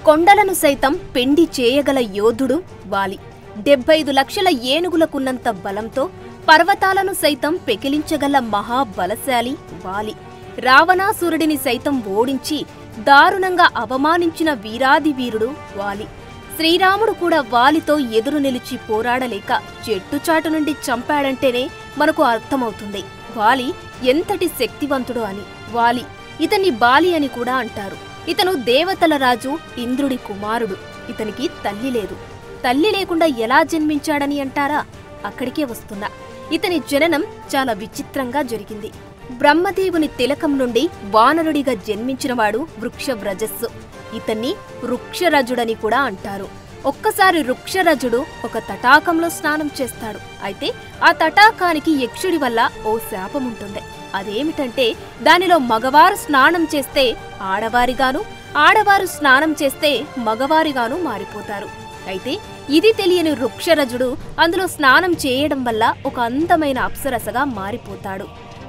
కొండలను సైతం పిండి చేయగల యోధుడు వాలి. 75 లక్షల ఏనుగులకున్నంత బలంతో పర్వతాలను సైతం పెకిలించగల మహాబలశాలి వాలి. రావణాసురుడిని సైతం ఓడించి దారుణంగా అవమానించిన వీరాది వీరుడు వాలి. శ్రీరాముడు కూడా వాలితో ఎదురు నిలిచి పోరాడలేక చెట్టుచాటు నుండి చంపాడంటేనే మనకు అర్థమవుతుంది వాలి ఎంతటి శక్తివంతుడు అని. వాలి, ఇతన్ని బాలి అని కూడా అంటారు. ఇతను దేవతల రాజు ఇంద్రుడి కుమారుడు. ఇతనికి తల్లి లేదు. తల్లి లేకుండా ఎలా జన్మించాడని అంటారా? అక్కడికే వస్తున్నా. ఇతని జననం చాలా విచిత్రంగా జరిగింది. బ్రహ్మదేవుని తిలకం నుండి వానరుడిగా జన్మించినవాడు వృక్షవ్రజస్సు. ఇతన్ని వృక్షరజుడని కూడా అంటారు. ఒక్కసారి వృక్షరజుడు ఒక తటాకంలో స్నానం చేస్తాడు. అయితే ఆ తటాకానికి యక్షుడి వల్ల ఓ శాపముంటుంది. అదేమిటంటే దానిలో మగవారు స్నానం చేస్తే ఆడవారిగాను, ఆడవారు స్నానం చేస్తే మగవారిగాను మారిపోతారు. అయితే ఇది తెలియని వృక్షరజుడు అందులో స్నానం చేయడం వల్ల ఒక అందమైన అప్సరసగా మారిపోతాడు.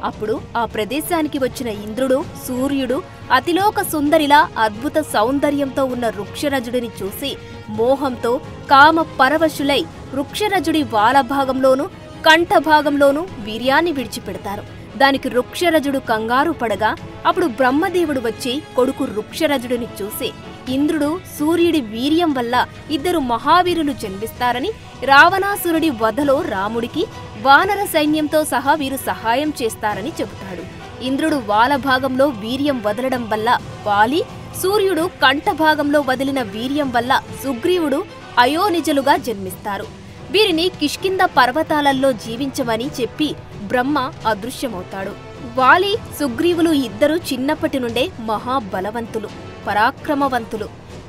అప్పుడు ఆ ప్రదేశానికి వచ్చిన ఇంద్రుడు, సూర్యుడు అతిలోక సుందరిలా అద్భుత సౌందర్యంతో ఉన్న వృక్షరజుడిని చూసి మోహంతో కామ పరవశులై వృక్షరజుడి వాలభాగంలోనూ కంఠభాగంలోనూ వీర్యాన్ని విడిచిపెడతారు. దానికి వృక్షరజుడు కంగారు పడగా అప్పుడు బ్రహ్మదేవుడు వచ్చి కొడుకు వృక్షరజుడిని చూసి ఇంద్రుడు, సూర్యుడి వీర్యం వల్ల ఇద్దరు మహావీరులు జన్మిస్తారని, రావణాసురుడి వధలో రాముడికి వానర సైన్యంతో సహా వీరు సహాయం చేస్తారని చెబుతాడు. ఇంద్రుడు వాలభాగంలో వీర్యం వదలడం వల్ల వాలి, సూర్యుడు కంఠభాగంలో వదిలిన వీర్యం వల్ల సుగ్రీవుడు అయోనిజలుగా జన్మిస్తారు. వీరిని కిష్కింద పర్వతాలలో జీవించమని చెప్పి బ్రహ్మ అదృశ్యమవుతాడు. వాలి, సుగ్రీవులు ఇద్దరు చిన్నప్పటి నుండే మహాబలవంతులు, పరాక్రమవంతులు.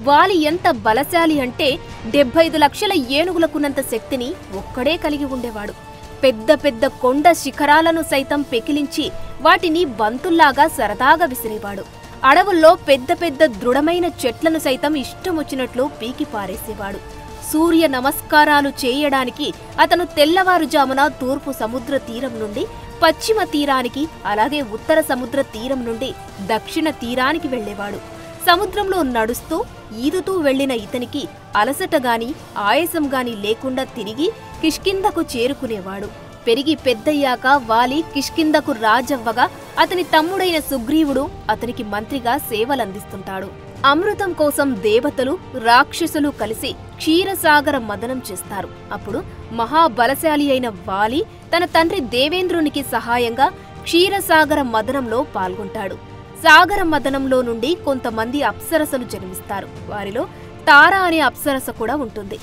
వాలి ఎంత బలశాలి అంటే 75 లక్షల ఏనుగులకున్నంత శక్తిని ఒక్కడే కలిగి ఉండేవాడు. పెద్ద పెద్ద కొండ శిఖరాలను సైతం పెకిలించి వాటిని బంతుల్లాగా సరదాగా విసిరేవాడు. అడవుల్లో పెద్ద పెద్ద దృఢమైన చెట్లను సైతం ఇష్టమొచ్చినట్లు పీకి పారేసేవాడు. సూర్య నమస్కారాలు చేయడానికి అతను తెల్లవారుజామున తూర్పు సముద్ర తీరం నుండి పశ్చిమ తీరానికి, అలాగే ఉత్తర సముద్ర తీరం నుండి దక్షిణ తీరానికి వెళ్లేవాడు. సముద్రంలో నడుస్తూ ఈదుతూ వెళ్లిన ఇతనికి అలసటగాని ఆయాసంగాని లేకుండా తిరిగి కిష్కిందకు చేరుకునేవాడు. పెరిగి పెద్దయ్యాక వాలి కిష్కిందకు రాజవ్వగా అతని తమ్ముడైన సుగ్రీవుడు అతనికి మంత్రిగా సేవలందిస్తుంటాడు. అమృతం కోసం దేవతలు, రాక్షసులు కలిసి క్షీరసాగర మదనం చేస్తారు. అప్పుడు మహాబలశాలి అయిన వాలి తన తండ్రి దేవేంద్రునికి సహాయంగా క్షీరసాగర మదనంలో పాల్గొంటాడు. సాగర మదనంలో నుండి కొంతమంది అప్సరసలు జన్మిస్తారు. వారిలో తార అనే అప్సరస కూడా ఉంటుంది.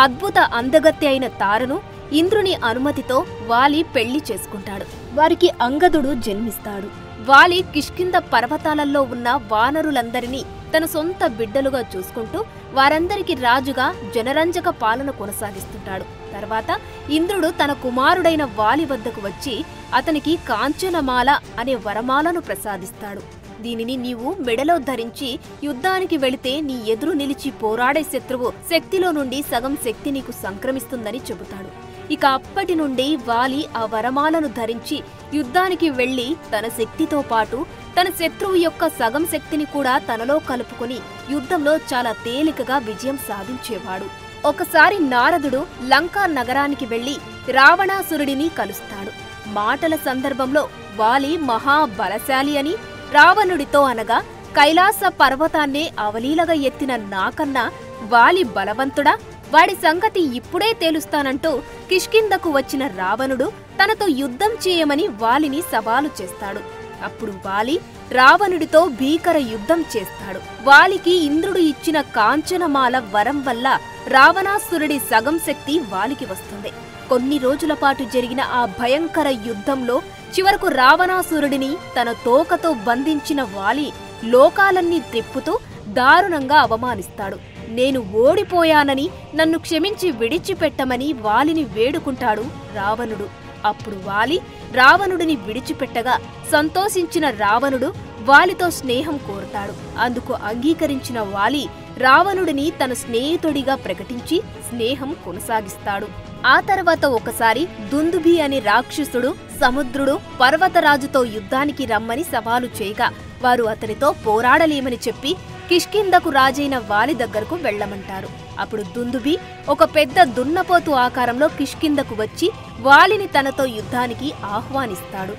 అద్భుత అందగత్తె అయిన తారను ఇంద్రుని అనుమతితో వాలి పెళ్లి చేసుకుంటాడు. వారికి అంగదుడు జన్మిస్తాడు. వాలి కిష్కింద పర్వతాలలో ఉన్న వానరులందరినీ తన సొంత బిడ్డలుగా చూసుకుంటూ వారందరికీ రాజుగా జనరంజక పాలన కొనసాగిస్తుంటాడు. తర్వాత ఇంద్రుడు తన కుమారుడైన వాలి వద్దకు వచ్చి అతనికి కాంచనమాల అనే వరమాలను ప్రసాదిస్తాడు. దీనిని నీవు మెడలో ధరించి యుద్ధానికి వెళితే నీ ఎదురు నిలిచి పోరాడే శత్రువు శక్తిలో నుండి సగం శక్తి నీకు సంక్రమిస్తుందని చెబుతాడు. ఇక అప్పటి నుండి వాలి ఆ వరమాలను ధరించి యుద్ధానికి వెళ్లి తన శక్తితో పాటు తన శత్రువు యొక్క సగం శక్తిని కూడా తనలో కలుపుకుని యుద్ధంలో చాలా తేలికగా విజయం సాధించేవాడు. ఒకసారి నారదుడు లంకా నగరానికి వెళ్లి రావణాసురుడిని కలుస్తాడు. మాటల సందర్భంలో వాలి మహాబలశాలి అని రావణుడితో అనగా, కైలాస పర్వతాన్నే అవలీలగా ఎత్తిన నాకన్నా వాలి బలవంతుడా, వాడి సంగతి ఇప్పుడే తేలుస్తానంటూ కిష్కిందకు వచ్చిన రావణుడు తనతో యుద్ధం చేయమని వాలిని సవాలు చేస్తాడు. అప్పుడు వాలి రావణుడితో భీకర యుద్ధం చేస్తాడు. వాలికి ఇంద్రుడు ఇచ్చిన కాంచనమాల వరం వల్ల రావణాసురుడి సగం శక్తి వాలికి వస్తుంది. కొన్ని రోజుల పాటు జరిగిన ఆ భయంకర యుద్ధంలో చివరకు రావణాసురుడిని తన తోకతో బంధించిన వాలి లోకాలన్నీ త్రిప్పుతూ దారుణంగా అవమానిస్తాడు. నేను ఓడిపోయానని నన్ను క్షమించి విడిచిపెట్టమని వాలిని వేడుకుంటాడు రావణుడు. అప్పుడు వాలి రావణుడిని విడిచిపెట్టగా సంతోషించిన రావణుడు వాలితో స్నేహం కోరుతాడు. అందుకు అంగీకరించిన వాలి రావణుడిని తన స్నేహితుడిగా ప్రకటించి స్నేహం కొనసాగిస్తాడు. ఆ తర్వాత ఒకసారి దుందుభి అనే రాక్షసుడు సముద్రుడు పర్వతరాజుతో యుద్ధానికి రమ్మని సవాలు చేయగా వారు అతనితో పోరాడలేమని చెప్పి కిష్కింధకు రాజైన వాలి దగ్గరకు వెళ్లమంటారు. అప్పుడు దుందుభి ఒక పెద్ద దున్నపోతు ఆకారంలో కిష్కింధకు వచ్చి వాలిని తనతో యుద్ధానికి ఆహ్వానిస్తాడు.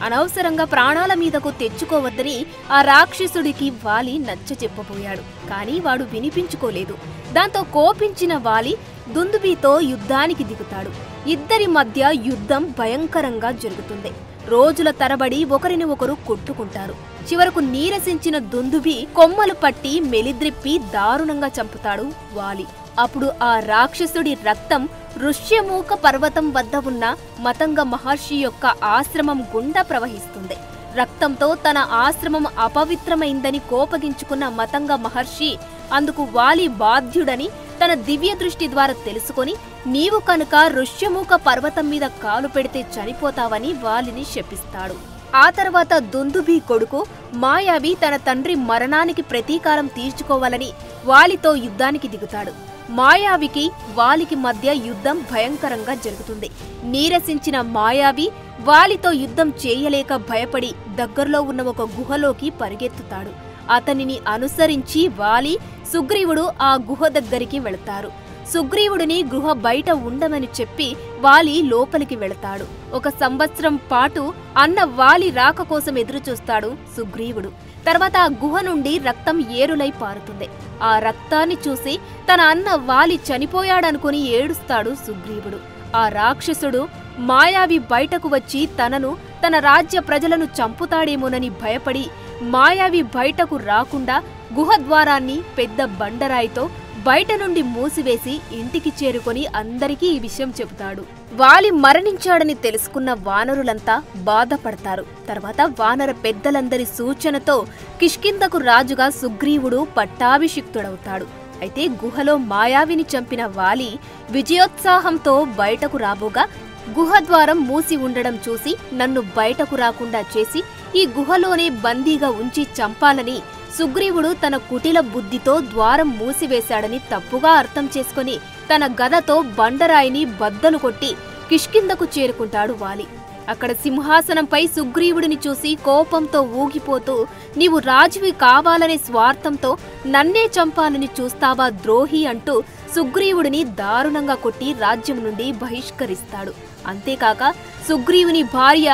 అనవసరంగా ప్రాణాల మీదకు తెచ్చుకోవద్దని ఆ రాక్షసుడికి వాలి నచ్చచెప్పబోయాడు. కానీ వాడు వినిపించుకోలేదు. దాంతో కోపించిన వాలి దుందుభితో యుద్ధానికి దిగుతాడు. ఇద్దరి మధ్య యుద్ధం భయంకరంగా జరుగుతుంది. రోజుల తరబడి ఒకరిని ఒకరు కొట్టుకుంటారు. చివరకు నీరసించిన దుందుభి కొమ్మలు పట్టి మెలిద్రిప్పి దారుణంగా చంపుతాడు వాలి. అప్పుడు ఆ రాక్షసుడి రక్తం ఋష్యమూక పర్వతం వద్ద ఉన్న మతంగ మహర్షి యొక్క ఆశ్రమం గుండా ప్రవహిస్తుంది. రక్తంతో తన ఆశ్రమం అపవిత్రమైందని కోపగించుకున్న మతంగ మహర్షి అందుకు వాలి బాధ్యుడని తన దివ్య దృష్టి ద్వారా తెలుసుకొని, నీవు కనుక ఋష్యమూక పర్వతం మీద కాలు పెడితే చనిపోతావని వాలిని శపిస్తాడు. ఆ తర్వాత దుందుభి కొడుకు మాయావి తన తండ్రి మరణానికి ప్రతీకారం తీర్చుకోవాలని వాలితో యుద్ధానికి దిగుతాడు. మాయావికి వాలికి మధ్య యుద్ధం భయంకరంగా జరుగుతుంది. నీరసించిన మాయావి వాలితో యుద్ధం చేయలేక భయపడి దగ్గరలో ఉన్న ఒక గుహలోకి పరిగెత్తుతాడు. అతనిని అనుసరించి వాలి, సుగ్రీవుడు ఆ గుహ దగ్గరికి వెళతారు. సుగ్రీవుడిని గుహ బయట ఉండమని చెప్పి వాలి లోపలికి వెళతాడు. 1 సంవత్సరం పాటు అన్న వాలి రాక కోసం ఎదురుచూస్తాడు సుగ్రీవుడు. తర్వాత ఆ గుహ నుండి రక్తం ఏరులై పారుతుంది. ఆ రక్తాన్ని చూసి తన అన్న వాలి చనిపోయాడనుకుని ఏడుస్తాడు సుగ్రీవుడు. ఆ రాక్షసుడు మాయావి బయటకు వచ్చి తనను, తన రాజ్య ప్రజలను చంపుతాడేమోనని భయపడి మాయావి బయటకు రాకుండా గుహ ద్వారాన్ని పెద్ద బండరాయితో బయట నుండి మూసివేసి ఇంటికి చేరుకొని అందరికీ ఈ విషయం చెబుతాడు. వాలి మరణించాడని తెలుసుకున్న వానరులంతా బాధపడతారు. తర్వాత వానర పెద్దలందరి సూచనతో కిష్కింధకు రాజుగా సుగ్రీవుడు పట్టాభిషిక్తుడవుతాడు. అయితే గుహలో మాయావిని చంపిన వాలి విజయోత్సాహంతో బయటకు రాబోగా గుహ ద్వారం మూసి ఉండడం చూసి నన్ను బయటకు రాకుండా చేసి ఈ గుహలోనే బందీగా ఉంచి చంపాలని సుగ్రీవుడు తన కుటిల బుద్ధితో ద్వారం మూసివేశాడని తప్పుగా అర్థం చేసుకుని తన గదతో బండరాయిని బద్దలు కొట్టి కిష్కింధకు చేరుకుంటాడు వాలి. అక్కడ సింహాసనంపై సుగ్రీవుడిని చూసి కోపంతో ఊగిపోతూ, నీవు రాజువి కావాలనే స్వార్థంతో నన్నే చంపాలని చూస్తావా ద్రోహి అంటూ సుగ్రీవుడిని దారుణంగా కొట్టి రాజ్యం నుండి బహిష్కరిస్తాడు. అంతేకాక సుగ్రీవుని భార్య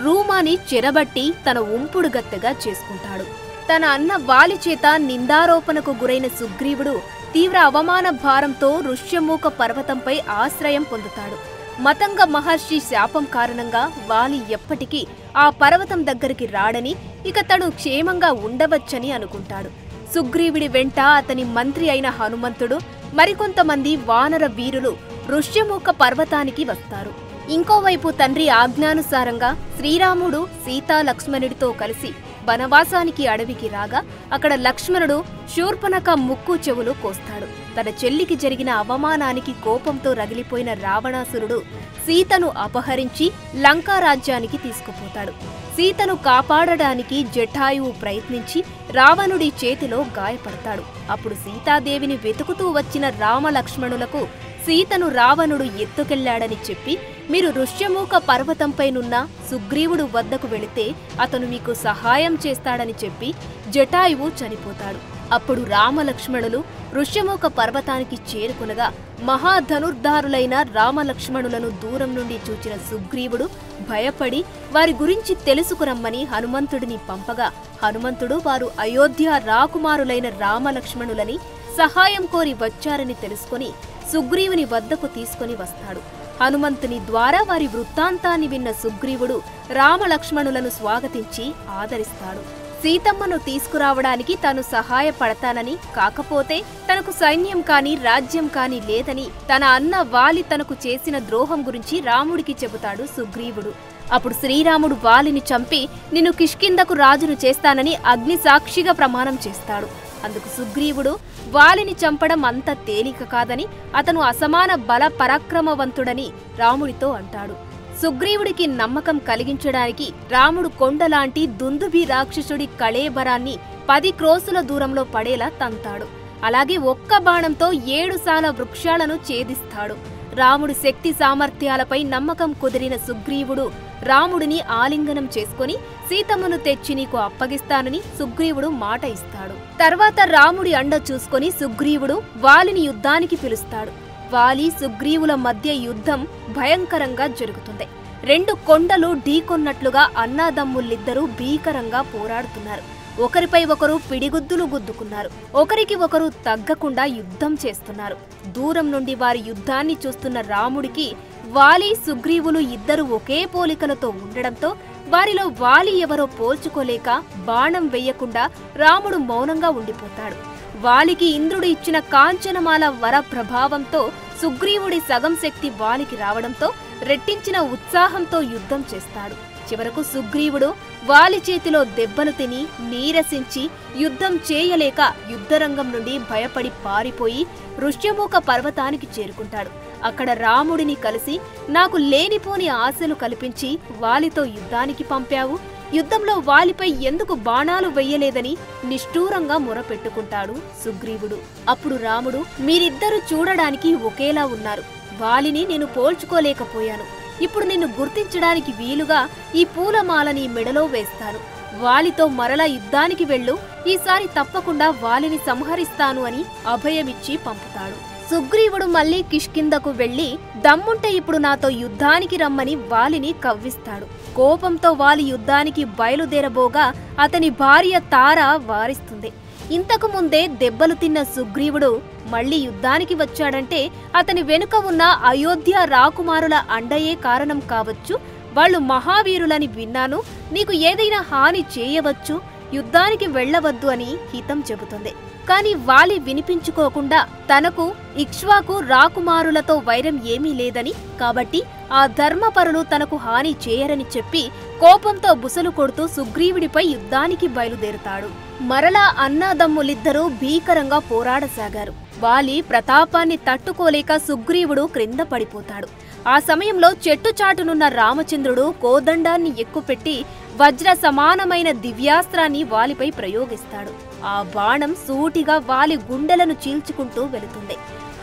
రూమాని చెరబట్టి తన ఉంపుడు గత్తెగా చేసుకుంటాడు. తన అన్న వాలి చేత నిందారోపణకు గురైన సుగ్రీవుడు తీవ్ర అవమాన భారంతో ఋష్యమూక పర్వతంపై ఆశ్రయం పొందుతాడు. మతంగ మహర్షి శాపం కారణంగా వాలి ఎప్పటికీ ఆ పర్వతం దగ్గరికి రాడని, ఇక తను క్షేమంగా ఉండవచ్చని అనుకుంటాడు. సుగ్రీవుడి వెంట అతని మంత్రి అయిన హనుమంతుడు, మరికొంతమంది వానర వీరులు ఋష్యమూక పర్వతానికి వస్తారు. ఇంకోవైపు తండ్రి ఆజ్ఞానుసారంగా శ్రీరాముడు సీతా లక్ష్మణుడితో కలిసి వనవాసానికి అడవికి రాగా అక్కడ లక్ష్మణుడు శూర్పణఖ ముక్కు చెవులు కోస్తాడు. తన చెల్లికి జరిగిన అవమానానికి కోపంతో రగిలిపోయిన రావణాసురుడు సీతను అపహరించి లంకా రాజ్యానికి తీసుకుపోతాడు. సీతను కాపాడడానికి జటాయువు ప్రయత్నించి రావణుడి చేతిలో గాయపడతాడు. అప్పుడు సీతాదేవిని వెతుకుతూ వచ్చిన రామలక్ష్మణులకు సీతను రావణుడు ఎత్తుకెళ్లాడని చెప్పి, మీరు ఋష్యమూక పర్వతంపైనున్న సుగ్రీవుడు వద్దకు వెళితే అతను మీకు సహాయం చేస్తాడని చెప్పి జటాయువు చనిపోతాడు. అప్పుడు రామలక్ష్మణులు ఋష్యమూక పర్వతానికి చేరుకునగా మహాధనుర్ధారులైన రామలక్ష్మణులను దూరం నుండి చూచిన సుగ్రీవుడు భయపడి వారి గురించి తెలుసుకురమ్మని హనుమంతుడిని పంపగా, హనుమంతుడు వారు అయోధ్య రాకుమారులైన రామలక్ష్మణులని సహాయం కోరి వచ్చారని తెలుసుకుని సుగ్రీవుని వద్దకు తీసుకుని వస్తాడు. హనుమంతుని ద్వారా వారి వృత్తాంతాన్ని విన్న సుగ్రీవుడు రామలక్ష్మణులను స్వాగతించి ఆదరిస్తాడు. సీతమ్మను తీసుకురావడానికి తాను సహాయపడతానని, కాకపోతే తనకు సైన్యం కాని రాజ్యం కాని లేదని, తన అన్న వాలి తనకు చేసిన ద్రోహం గురించి రాముడికి చెబుతాడు సుగ్రీవుడు. అప్పుడు శ్రీరాముడు వాలిని చంపి నిన్ను కిష్కింధకు రాజును చేస్తానని అగ్ని సాక్షిగా ప్రమాణం చేస్తాడు. అందుకు సుగ్రీవుడు వాలిని చంపడం అంత తేలిక కాదని, అతను అసమాన బల పరాక్రమవంతుడని రాముడితో అంటాడు. సుగ్రీవుడికి నమ్మకం కలిగించడానికి రాముడు కొండలాంటి దుందుభి రాక్షసుడి కళేబరాన్ని 10 క్రోసుల దూరంలో పడేలా తంతాడు. అలాగే ఒక్క బాణంతో 7 సాల వృక్షాలను ఛేదిస్తాడు. రాముడి శక్తి సామర్థ్యాలపై నమ్మకం కుదిరిన సుగ్రీవుడు రాముడిని ఆలింగనం చేసుకుని సీతమ్మను తెచ్చి నీకు అప్పగిస్తానని సుగ్రీవుడు మాట ఇస్తాడు. తర్వాత రాముడి అండ చూసుకొని సుగ్రీవుడు వాలిని యుద్ధానికి పిలుస్తాడు. వాలి సుగ్రీవుల మధ్య యుద్ధం భయంకరంగా జరుగుతుంది. రెండు కొండలు ఢీకొన్నట్లుగా అన్నాదమ్ములిద్దరూ భీకరంగా పోరాడుతున్నారు. ఒకరిపై ఒకరు పిడిగుద్దులు గుద్దుకున్నారు. ఒకరికి ఒకరు తగ్గకుండా యుద్ధం చేస్తున్నారు. దూరం నుండి వారి యుద్ధాన్ని చూస్తున్న రాముడికి వాలి సుగ్రీవులు ఇద్దరు ఒకే పోలికలతో ఉండడంతో వారిలో వాలి ఎవరో పోల్చుకోలేక బాణం వెయ్యకుండా రాముడు మౌనంగా ఉండిపోతాడు. వాలికి ఇంద్రుడు ఇచ్చిన కాంచనమాల వర ప్రభావంతో సుగ్రీవుడి సగం శక్తి వాలికి రావడంతో రెట్టించిన ఉత్సాహంతో యుద్ధం చేస్తాడు. చివరకు సుగ్రీవుడు వాలి చేతిలో దెబ్బలు తిని నీరసించి యుద్ధం చేయలేక యుద్ధరంగం నుండి భయపడి పారిపోయి ఋష్యమూక పర్వతానికి చేరుకుంటాడు. అక్కడ రాముడిని కలిసి నాకు లేనిపోని ఆశలు కల్పించి వాలితో యుద్ధానికి పంపావు, యుద్ధంలో వాలిపై ఎందుకు బాణాలు వెయ్యలేదని నిష్ఠూరంగా మొరపెట్టుకుంటాడు సుగ్రీవుడు. అప్పుడు రాముడు, మీరిద్దరూ చూడడానికి ఒకేలా ఉన్నారు. వాలిని నేను పోల్చుకోలేకపోయాను. ఇప్పుడు నిన్ను గుర్తించడానికి వీలుగా ఈ పూలమాలని మెడలో వేస్తాను. వాలితో మరలా యుద్ధానికి వెళ్ళు, ఈసారి తప్పకుండా వాలిని సంహరిస్తాను అని అభయమిచ్చి పంపుతాడు. సుగ్రీవుడు మళ్లీ కిష్కిందకు వెళ్లి దమ్ముంటే ఇప్పుడు నాతో యుద్ధానికి రమ్మని వాలిని కవ్విస్తాడు. కోపంతో వాలి యుద్ధానికి బయలుదేరబోగా అతని భార్య తార వారిస్తుంది. ఇంతకు ముందే దెబ్బలు తిన్న సుగ్రీవుడు మళ్లీ యుద్ధానికి వచ్చాడంటే అతని వెనుక ఉన్న అయోధ్య రాకుమారుల అండయే కారణం కావచ్చు. వాళ్ళు మహావీరులని విన్నాను, నీకు ఏదైనా హాని చేయవచ్చు, యుద్ధానికి వెళ్లవద్దు అని హితం చెబుతుంది. కాని వాలి వినిపించుకోకుండా తనకు ఇక్ష్వాకు రాకుమారులతో వైరం ఏమీ లేదని, కాబట్టి ఆ ధర్మపరులు తనకు హాని చేయరని చెప్పి కోపంతో బుసలు కొడుతూ సుగ్రీవుడిపై యుద్ధానికి బయలుదేరుతాడు. మరలా అన్నాదమ్ములిద్దరూ భీకరంగా పోరాడసాగారు. వాలి ప్రతాపాన్ని తట్టుకోలేక సుగ్రీవుడు క్రింద పడిపోతాడు. ఆ సమయంలో చెట్టుచాటునున్న రామచంద్రుడు కోదండాన్ని ఎక్కుపెట్టి వజ్ర సమానమైన దివ్యాస్త్రాన్ని వాలిపై ప్రయోగిస్తాడు. ఆ బాణం సూటిగా వాలి గుండెలను చీల్చుకుంటూ వెళుతుంది.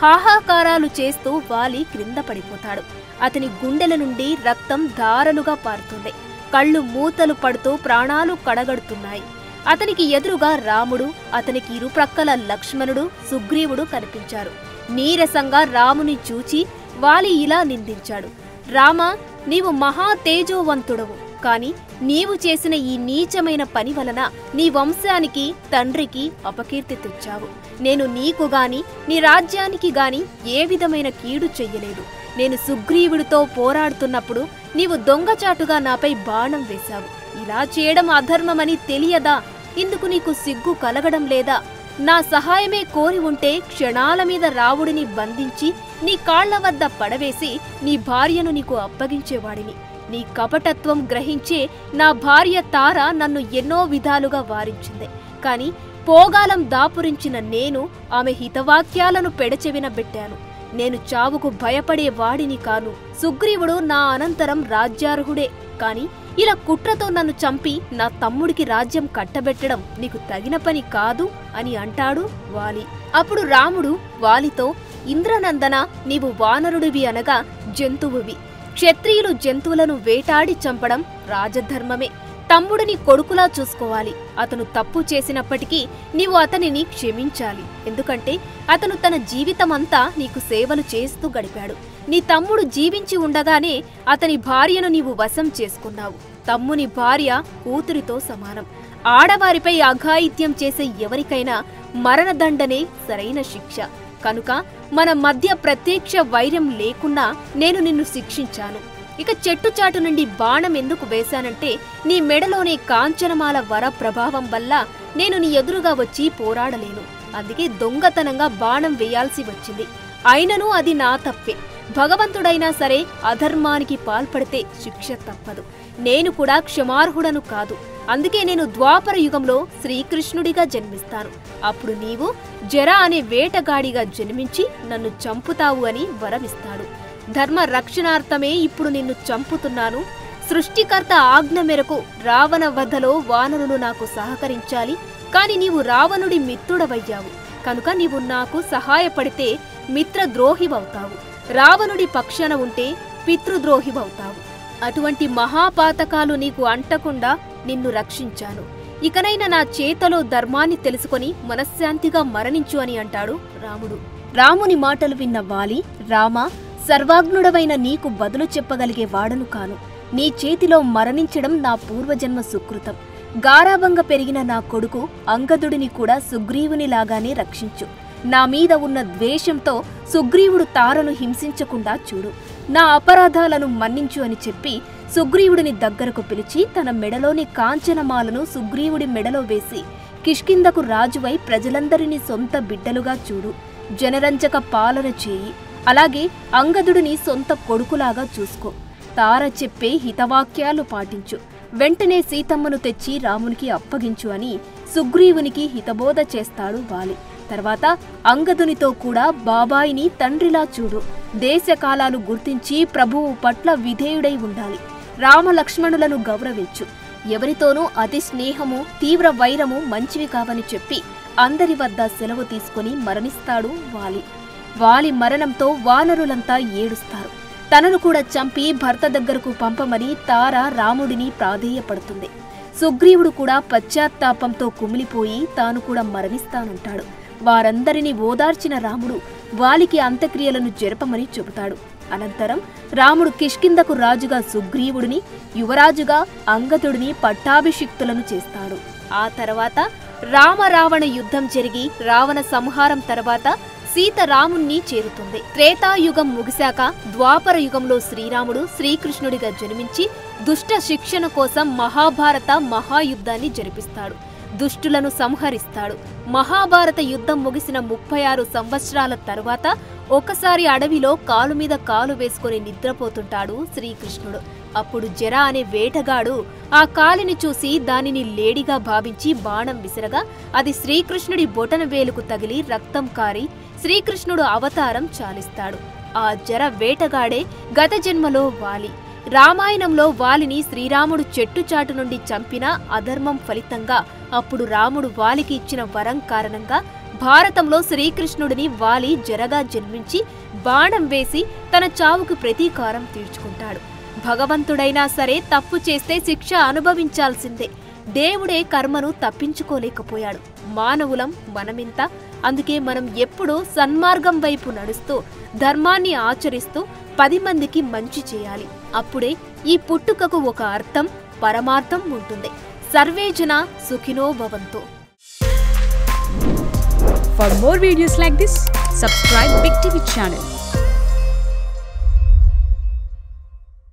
హాహాకారాలు చేస్తూ వాలి క్రింద పడిపోతాడు. అతని గుండెల నుండి రక్తం ధారలుగా పారుతుంది. కళ్ళు మూతలు పడుతూ ప్రాణాలు కడగడుతున్నాయి. అతనికి ఎదురుగా రాముడు, అతనికి ఇరుప్రక్కల లక్ష్మణుడు, సుగ్రీవుడు కనిపించారు. నీరసంగా రాముని చూచి వాలి ఇలా నిందించాడు, రామా, నీవు మహా తేజోవంతుడవు, కాని నీవు చేసిన ఈ నీచమైన పని వలన నీ వంశానికి తండ్రికి అపకీర్తి తెచ్చావు. నేను నీకు గాని నీ రాజ్యానికి గాని ఏ విధమైన కీడు చెయ్యలేదు. నేను సుగ్రీవుడితో పోరాడుతున్నప్పుడు నీవు దొంగచాటుగా నాపై బాణం వేశావు. ఇలా చేయడం అధర్మమని తెలియదా? ఇందుకు నీకు సిగ్గు కలగడం లేదా? నా సహాయమే కోరి ఉంటే క్షణాల మీద రావుడిని బంధించి నీ కాళ్ల వద్ద పడవేసి నీ భార్యను నీకు అప్పగించేవాడిని. నీ కపటత్వం గ్రహించే నా భార్య తార నన్ను ఎన్నో విధాలుగా వారించింది. కాని పోగాలం దాపురించిన నేను ఆమె హితవాక్యాలను పెడచెవిన పెట్టాను. నేను చావుకు భయపడే వాడిని కాను. సుగ్రీవుడు నా అనంతరం రాజ్యార్హుడే, కాని ఇలా కుట్రతో నన్ను చంపి నా తమ్ముడికి రాజ్యం కట్టబెట్టడం నీకు తగిన పని కాదు అని అంటాడు వాలి. అప్పుడు రాముడు వాలితో, ఇంద్రనందన, నీవు వానరుడివి అనగా జంతువువి. క్షత్రియులు జంతువులను వేటాడి చంపడం రాజధర్మమే. తమ్ముడిని కొడుకులా చూసుకోవాలి. అతను తప్పు చేసినప్పటికీ నీవు అతనిని క్షమించాలి. ఎందుకంటే అతను తన జీవితమంతా నీకు సేవలు చేస్తూ గడిపాడు. నీ తమ్ముడు జీవించి ఉండగానే అతని భార్యను నీవు వశం చేసుకున్నావు. తమ్ముని భార్య కూతురితో సమానం. ఆడవారిపై అఘాయిత్యం చేసే ఎవరికైనా మరణదండనే సరైన శిక్ష. కనుక మన మధ్య ప్రత్యక్ష వైరం లేకున్నా నేను నిన్ను శిక్షించాను. ఇక చెట్టుచాటు నుండి బాణం ఎందుకు వేశానంటే నీ మెడలోని కాంచనమాల వర ప్రభావం వల్ల నేను నీ ఎదురుగా వచ్చి పోరాడలేను. అందుకే దొంగతనంగా బాణం వేయాల్సి వచ్చింది. అయినను అది నా తప్పే. భగవంతుడైనా సరే అధర్మానికి పాల్పడితే శిక్ష తప్పదు. నేను కూడా క్షమార్హుడను కాదు. అందుకే నేను ద్వాపర యుగంలో శ్రీకృష్ణుడిగా జన్మిస్తాను. అప్పుడు నీవు జర అనే వేటగాడిగా జన్మించి నన్ను చంపుతావు అని వరమిస్తాడు. ధర్మ రక్షణార్థమే ఇప్పుడు నిన్ను చంపుతున్నాను. సృష్టికర్త ఆజ్ఞ మేరకు రావణ వధలో వానరులు నాకు సహకరించాలి. కాని నీవు రావణుడి మిత్రుడవయ్యావు. కనుక నీవు నాకు సహాయపడితే మిత్రద్రోహివవుతావు. రావణుడి పక్షాన ఉంటే పితృద్రోహివవుతావు. అటువంటి మహాపాతకాలు నీకు అంటకుండా నిన్ను రక్షించాను. ఇకనైనా నా చేతలో ధర్మాన్ని తెలుసుకొని మనశ్శాంతిగా మరణించు అని అంటాడు రాముడు. రాముని మాటలు విన్న వాలి, రామా, సర్వాగ్నుడవైన నీకు బదులు చెప్పగలిగే వాడను కాను. నీ చేతిలో మరణించడం నా పూర్వజన్మ సుకృతం. గారాబంగా పెరిగిన నా కొడుకు అంగదుడిని కూడా సుగ్రీవునిలాగానే రక్షించు. నా మీద ఉన్న ద్వేషంతో సుగ్రీవుడు తారను హింసించకుండా చూడు. నా అపరాధాలను మన్నించు అని చెప్పి సుగ్రీవుడిని దగ్గరకు పిలిచి తన మెడలోని కాంచనమాలను సుగ్రీవుడి మెడలో వేసి, కిష్కింధకు రాజువై ప్రజలందరినీ సొంత బిడ్డలుగా చూడు. జనరంజక పాలన చేయి. అలాగే అంగదుడిని సొంత కొడుకులాగా చూసుకో. తార చెప్పే హితవాక్యాలు పాటించు. వెంటనే సీతమ్మను తెచ్చి రామునికి అప్పగించు అని సుగ్రీవునికి హితబోధ చేస్తాడు వాలి. తర్వాత అంగదునితో కూడా బాబాయిని తండ్రిలా చూడు. దేశకాలాలు గుర్తించి ప్రభువు పట్ల విధేయుడై ఉండాలి. రామలక్ష్మణులను గౌరవించు. ఎవరితోనూ అతి స్నేహము, తీవ్ర వైరము మంచివి కావని చెప్పి అందరి వద్ద సెలవు తీసుకుని మరణిస్తాడు వాలి. వాలి మరణంతో వానరులంతా ఏడుస్తారు. తనను కూడా చంపి భర్త దగ్గరకు పంపమని తార రాముడిని ప్రాధేయపడుతుంది. సుగ్రీవుడు కూడా పశ్చాత్తాపంతో కుమిలిపోయి తాను కూడా మరణిస్తానంటాడు. వారందరినీ ఓదార్చిన రాముడు వాలికి అంత్యక్రియలను జరపమని చెబుతాడు. అనంతరం రాముడు కిష్కింధకు రాజుగా సుగ్రీవుడిని, యువరాజుగా అంగదుడిని పట్టాభిషిక్తులను చేస్తాడు. ఆ తర్వాత రామ-రావణ యుద్ధం జరిగి రావణ సంహారం తర్వాత సీత రాముణ్ణి చేరుతుంది. త్రేతాయుగం ముగిశాక ద్వాపర యుగంలో శ్రీరాముడు శ్రీకృష్ణుడిగా జన్మించి దుష్ట శిక్షణ కోసం మహాభారత మహాయుద్ధాన్ని జరిపిస్తాడు. దుష్టులను సంహరిస్తాడు. మహాభారత యుద్ధం ముగిసిన 36 సంవత్సరాల తరువాత ఒకసారి అడవిలో కాలు మీద కాలు వేసుకుని నిద్రపోతుంటాడు శ్రీకృష్ణుడు. అప్పుడు జర అనే వేటగాడు ఆ కాలిని చూసి దానిని లేడిగా భావించి బాణం విసరగా అది శ్రీకృష్ణుడి బొటన వేలుకు తగిలి రక్తం కారి శ్రీకృష్ణుడు అవతారం చాలిస్తాడు. ఆ జర వేటగాడే గత జన్మలో వాలి. రామాయణంలో వాలిని శ్రీరాముడు చెట్టుచాటు నుండి చంపిన అధర్మం ఫలితంగా అప్పుడు రాముడు వాలికి ఇచ్చిన వరం కారణంగా భారతంలో శ్రీకృష్ణుడిని వాలి జరగా జన్మించి బాణం వేసి తన చావుకు ప్రతీకారం తీర్చుకుంటాడు. భగవంతుడైనా సరే తప్పు చేస్తే శిక్ష అనుభవించాల్సిందే. దేవుడే కర్మను తప్పించుకోలేకపోయాడు. మానవులం మనమింత. అందుకే మనం ఎప్పుడూ సన్మార్గం వైపు నడుస్తూ ధర్మాన్ని ఆచరిస్తూ 10 మందికి మంచి చేయాలి. అప్పుడే ఈ పుట్టుకకు ఒక అర్థం, పరమార్థం ఉంటుంది. సర్వే జనా సుఖినో భవంతు. For more videos like this, subscribe Big TV channel.